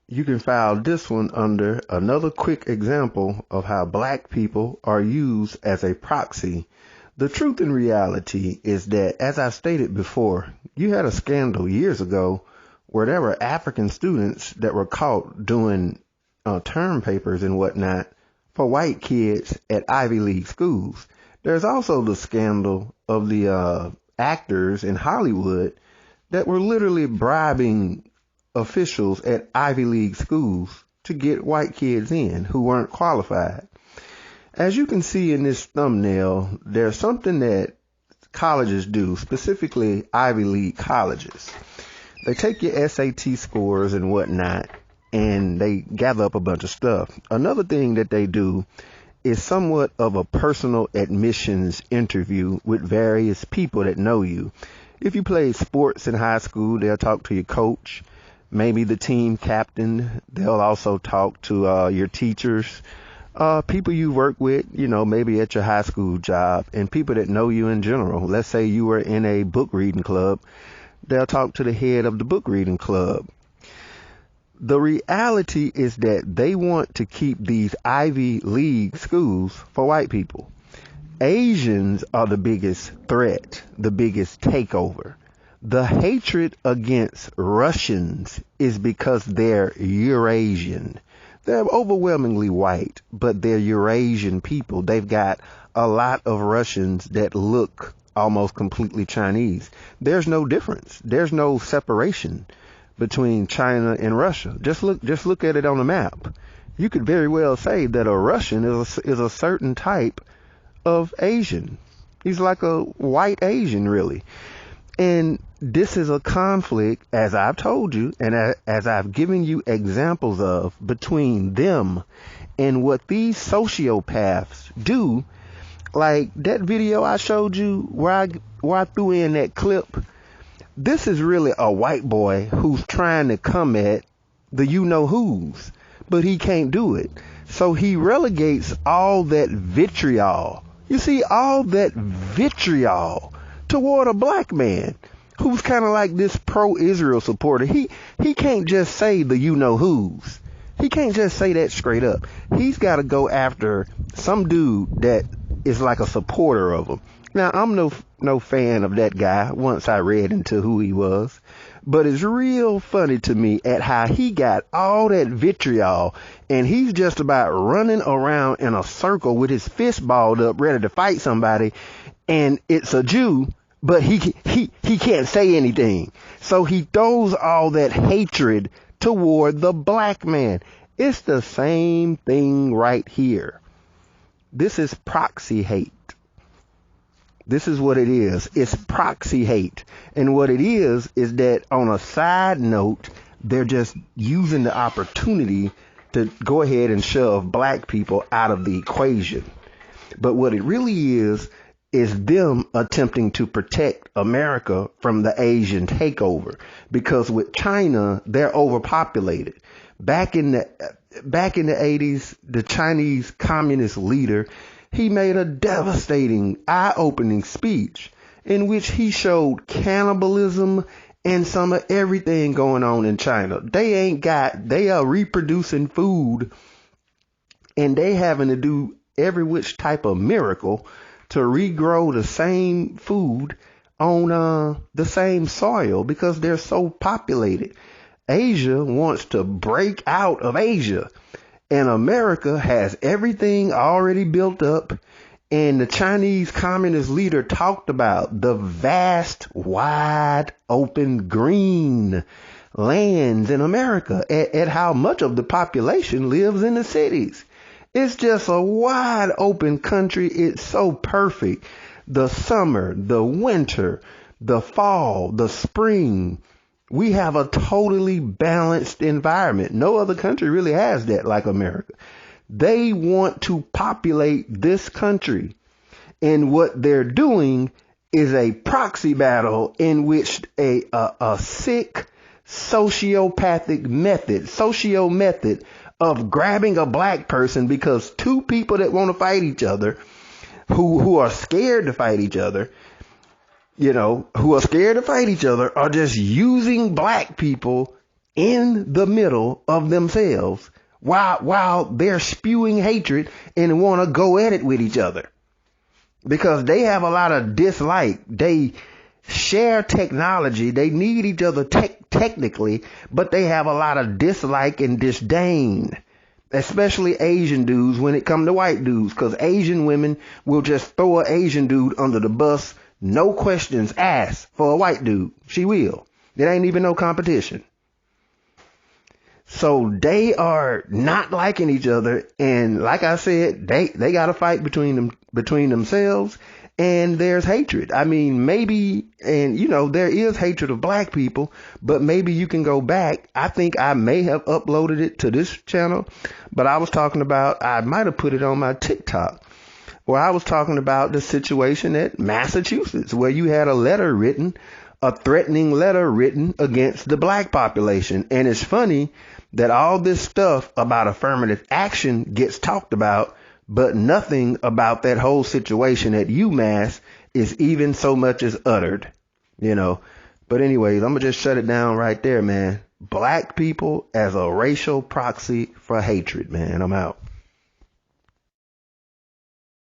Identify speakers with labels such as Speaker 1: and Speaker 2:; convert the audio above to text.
Speaker 1: You can file this one under another quick example of how black people are used as a proxy. The truth and reality is that, as I stated before, you had a scandal years ago where there were African students that were caught doing term papers and whatnot for white kids at Ivy League schools. There's also the scandal of the actors in Hollywood that were literally bribing officials at Ivy League schools to get white kids in who weren't qualified. As you can see in this thumbnail, there's something that colleges do, specifically Ivy League colleges. They take your SAT scores and whatnot, and they gather up a bunch of stuff. Another thing that they do is somewhat of a personal admissions interview with various people that know you. If you played sports in high school, they'll talk to your coach, maybe the team captain. They'll also talk to your teachers, people you work with, maybe at your high school job, and people that know you in general. Let's say you were in a book reading club. They'll talk to the head of the book reading club. The reality is that they want to keep these Ivy League schools for white people. Asians are the biggest threat, the biggest takeover. The hatred against Russians is because they're Eurasian. They're overwhelmingly white, but they're Eurasian people. They've got a lot of Russians that look almost completely Chinese. There's no difference. There's no separation between China and Russia. Just look at it on the map. You could very well say that a Russian is a certain type of Asian. He's like a white Asian, really. And this is a conflict, as I've told you, and as I've given you examples of, between them and what these sociopaths do. Like that video I showed you where I threw in that clip. This is really a white boy who's trying to come at the you-know-whos, but he can't do it. So he relegates all that vitriol. You see, all that vitriol toward a black man who's kind of like this pro-Israel supporter. He can't just say the you-know-whos. He can't just say that straight up. He's got to go after some dude that is like a supporter of him. Now, I'm no fan of that guy once I read into who he was, but it's real funny to me at how he got all that vitriol and he's just about running around in a circle with his fist balled up ready to fight somebody, and it's a Jew, but he can't say anything. So he throws all that hatred toward the black man. It's the same thing right here. This is proxy hate. This is what it is. It's proxy hate. And what it is that on a side note, they're just using the opportunity to go ahead and shove black people out of the equation. But what it really is them attempting to protect America from the Asian takeover. Because with China, they're overpopulated. Back in the 80s, the Chinese communist leader, he made a devastating, eye-opening speech in which he showed cannibalism and some of everything going on in China. They are reproducing food, and they having to do every which type of miracle to regrow the same food on the same soil because they're so populated. Asia wants to break out of Asia. And America has everything already built up. And the Chinese communist leader talked about the vast, wide open green lands in America at how much of the population lives in the cities. It's just a wide open country. It's so perfect. The summer, the winter, the fall, the spring. We have a totally balanced environment. No other country really has that like America. They want to populate this country. And what they're doing is a proxy battle in which a sick sociopathic method of grabbing a black person because two people that want to fight each other, who are scared to fight each other, are just using black people in the middle of themselves while they're spewing hatred and want to go at it with each other, because they have a lot of dislike. They share technology. They need each other technically, but they have a lot of dislike and disdain, especially Asian dudes when it comes to white dudes, because Asian women will just throw an Asian dude under the bus, no questions asked. For a white dude, she will. It ain't even no competition. So they are not liking each other, and like I said, they got a fight between themselves, and there's hatred. I mean, maybe, and there is hatred of black people, but maybe you can go back. I think I may have uploaded it to this channel, but I might have put it on my TikTok, where I was talking about the situation at Massachusetts, where you had a threatening letter written against the black population. And it's funny that all this stuff about affirmative action gets talked about, but nothing about that whole situation at UMass is even so much as uttered, But anyways, I'm going to just shut it down right there, man. Black people as a racial proxy for hatred, man. I'm out.